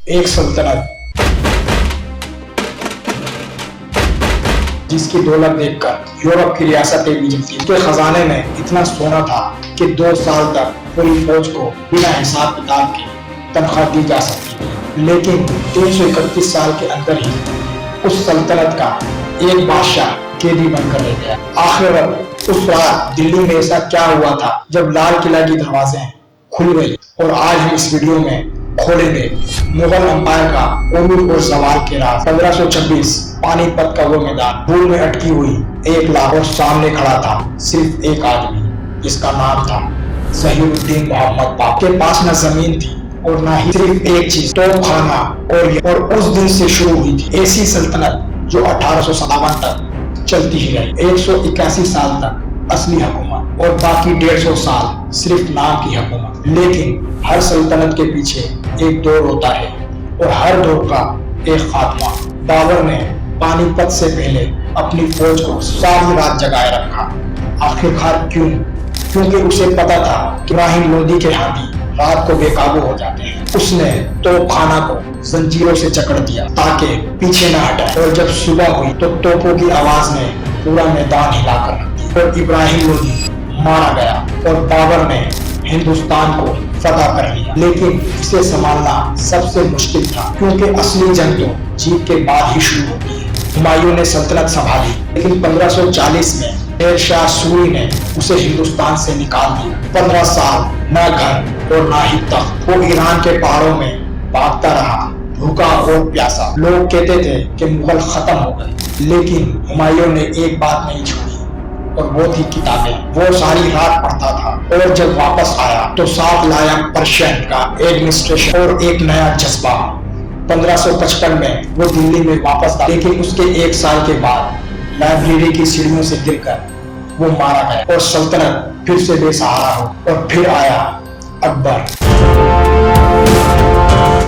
ایک سلطنت جس کی دولت دیکھ کر یورپ کی ریاستیں بھی جلتی، اس کے خزانے میں اتنا سونا تھا کہ 2 سال تک پوری فوج کو بنا حساب کتاب کے تنخواہ دی جا سکتی تھی، لیکن 331 سال کے اندر ہی اس سلطنت کا ایک بادشاہ قیدی بن کر رہ گیا۔ آخر اس رات دلی میں ایسا کیا ہوا تھا جب لال قلعہ کی دروازیں کھل گئی، اور آج ہم اس ویڈیو میں کھولیں گے مغل امپائر کا عروج اور زوال کے راز۔ 1526 پانی پت کا وہ میدان، دھول میں اٹکی ہوئی 1 لاکھ، اور سامنے کھڑا تھا صرف ایک آدمی جس کا نام تھا ظہیر الدین محمد بابر۔ کے پاس نہ زمین تھی اور نہ ہی صرف ایک چیز، توپ خانہ، اور اس دن سے شروع ہوئی تھی ایسی سلطنت جو 1857 تک چلتی ہی رہی۔ 181 سال تک اصلی حکومت اور باقی 150 سال صرف نام کی حکومت۔ لیکن ہر سلطنت کے پیچھے ایک دور ہوتا ہے اور ہر دور کا ایک خاتمہ۔ بابر نے پانی پت سے پہلے اپنی فوج کو ساری رات جگائے رکھا۔ آخرکار کیوں؟ کیونکہ اسے پتا تھا کہ ابراہیم لودھی کے ہاتھی رات کو بے قابو ہو جاتے ہیں۔ اس نے توپ خانہ کو زنجیروں سے جکڑ دیا تاکہ پیچھے نہ ہٹے، اور جب صبح ہوئی تو توپوں کی آواز نے پورا میدان ہلا کر رکھ دیا، اور ابراہیم لودھی مارا گیا اور بابر نے ہندوستان کو فتح کر لیا۔ لیکن اسے سنبھالنا سب سے مشکل تھا، کیونکہ اصلی جنگ تو جیت کے بعد ہی شروع ہوتی ہے۔ ہمایوں نے سلطنت سنبھالی، لیکن 1540 میں شیر شاہ سوری نے اسے ہندوستان سے نکال دیا۔ 15 سال نہ گھر اور نہ ہی تخت، وہ ایران کے پہاڑوں میں بھاگتا رہا، بھوکا اور پیاسا۔ لوگ کہتے تھے کہ مغل ختم ہو گئے، لیکن ہمایوں نے ایک بات نہیں چھوڑی، اور وہ تھی کتابیں۔ وہ ساری رات پڑھتا تھا، اور جب واپس آیا تو ساتھ لایا پرشین کا ایڈمنسٹریشن اور ایک نیا جذبہ۔ 1555 میں وہ دلی میں واپس آیا، لیکن اس کے 1 سال کے بعد لائبریری کی سیڑھیوں سے گر کر وہ مارا گیا، اور سلطنت پھر سے بے سہارا ہو۔ اور پھر آیا اکبر۔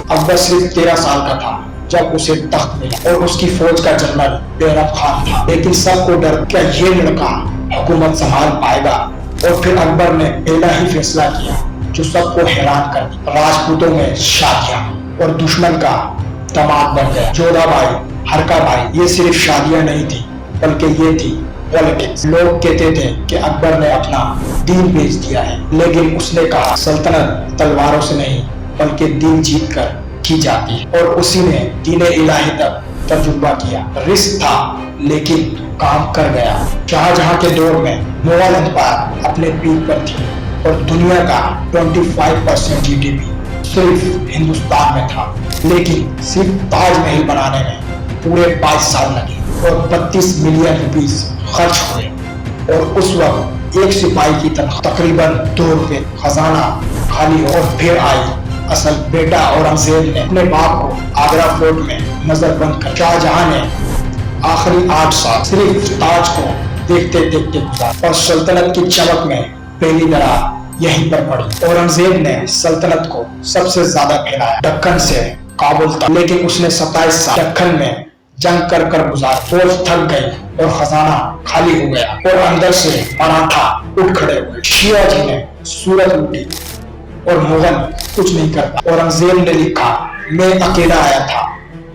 اکبر صرف 13 سال کا تھا جب اسے تخت ملا، اور اس کی فوج کا جنرل بیرم خان تھا، لیکن سب کو ڈر کیا یہ لڑکا حکومت سنبھال پائے گا۔ اور پھر اکبر نے پہلا ہی فیصلہ کیا جو سب کو حیران کر دیا۔ راجپوتوں میں شادیاں، اور دشمن کا داماد بن گیا۔ جودھا بائی، ہرکا بائی، یہ صرف شادیاں نہیں تھی بلکہ یہ تھی پولیٹکس۔ لوگ کہتے تھے کہ اکبر نے اپنا دین بیچ دیا ہے، لیکن اس نے کہا سلطنت تلواروں سے نہیں بلکہ دین جیت کر کی جاتی ہے، اور اسی نے دین الہی تک تجربہ کیا۔ رسک تھا لیکن کام کر گیا۔ شاہجہاں کے دور میں مغل امپائر اپنے پیک پر تھی، اور دنیا کا 25% GDP صرف ہندوستان میں تھا، لیکن صرف تاج محل بنانے میں پورے 22 سال لگے اور 32 ملین روپیز خرچ ہوئے، اور اس وقت ایک سپاہی کی تنخواہ تقریباً 2 روپے۔ خزانہ خالی ہو، اور پھر آئی اصل بیٹا اورنگزیب نے اپنے باپ کو آگرہ فورٹ میں نظر بند کر۔ شاہجہاں نے آخری 8 سال صرف تاج کو دیکھتے دیکھتے گزارے، اور سلطنت کی چمک میں پہلی درار یہیں پر پڑی۔ اورنگزیب نے سلطنت کو سب سے زیادہ پھیلایا، دکن سے کابل تک، لیکن اس نے 27 سال دکن میں جنگ کر کر گزارے۔ فوج تھک گئی اور خزانہ خالی ہو گیا، اور اندر سے مراٹھا اٹھ کھڑے ہوئے۔ شیوا جی نے سورت لوٹی اور مغل کچھ نہیں کرتا۔ اورنگزیب نے لکھا میں اکیلا آیا تھا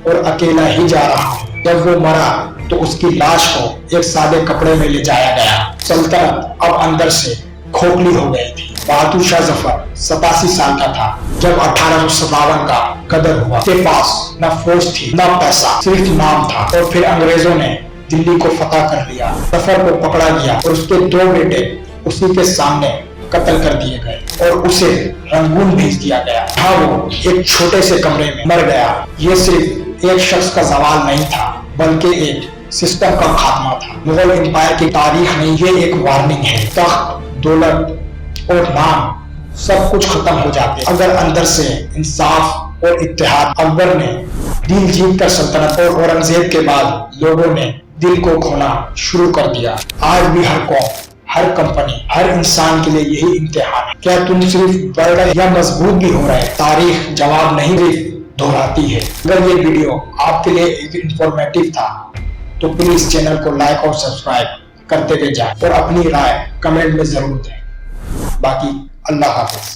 اور اکیلا ہی جا رہا ہوں۔ جب وہ مرا تو اس کی لاش کو ایک سادے کپڑے میں لے جایا گیا۔ سلطنت اب اندر سے کھوکھلی ہو گئی تھی۔ بہادر شاہ ظفر 87 سال کا تھا جب 1857 کا غدر ہوا۔ اس کے پاس نہ فوج تھی نہ پیسہ، صرف نام تھا، اور پھر انگریزوں نے دلی کو فتح کر لیا۔ ظفر کو پکڑا گیا اور اس کے 2 بیٹے اسی کے سامنے قتل کر دیے گئے، اور اسے رنگون بھیج دیا گیا، جہاں وہ ایک چھوٹے سے کمرے میں مر گیا۔ یہ صرف ایک شخص کا زوال نہیں تھا بلکہ ایک سسٹم کا خاتمہ تھا۔ مغل امپائر کی تاریخ میں یہ ایک وارننگ ہے، تخت، دولت اور نام سب کچھ ختم ہو جاتے اگر اندر سے انصاف اور اتحاد۔ اکبر نے دل جیت کر سلطنت، اور اورنگزیب کے بعد لوگوں نے دل کو کھونا شروع کر دیا۔ آج بھی ہر قوم، ہر کمپنی، ہر انسان کے لیے یہی امتحان ہے، کیا تم صرف بڑھ رہے یا مضبوط بھی ہو رہے؟ تاریخ جواب نہیں صرف دہراتی ہے۔ اگر یہ ویڈیو آپ کے لیے ایک انفارمیٹیو تھا تو پلیز چینل کو لائک اور سبسکرائب کرتے رہ جائیں، اور اپنی رائے کمنٹ میں ضرور دیں۔ باقی اللہ حافظ۔